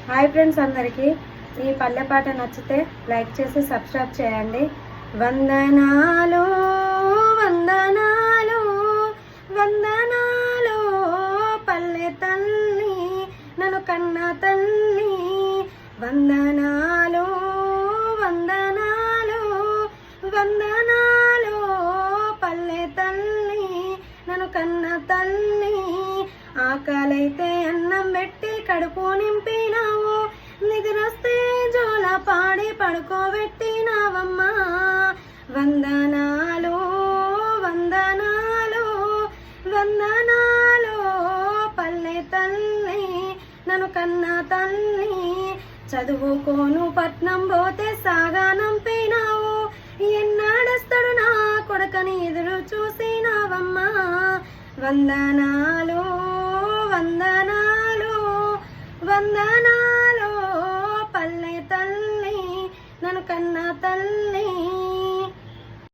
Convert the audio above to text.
Hi friends, అందరికీ ఈ పల్లె పాట నచ్చితే లైక్ చేసి సబ్స్క్రైబ్ చేయండి. వందనాలు వందనాలు వందనాలు పల్లె తల్లి, నన్ను కన్న తల్లి. వందనాలు వందనాలు వందనాలు పల్లె తల్లి, నన్ను కన్న తల్లి. ఆకలైతే అన్నం పెట్టి కడుపు నింపినావు, నిద్రొస్తే జోల పాడి పడుకోబెట్టినావమ్మా. వందనాలు వందనాలు వందనాలు పల్లె తల్లి, నన్ను కన్న తల్లి. చదువుకోను పట్నం పోతే సాగా నంపినావు, ఎన్నాడస్తాడు నా కొడుకని ఎదురు చూసినావమ్మా. వందనాలు వందనాలు వందనాలు పల్లె తల్లి, నన్ను కన్న తల్లి.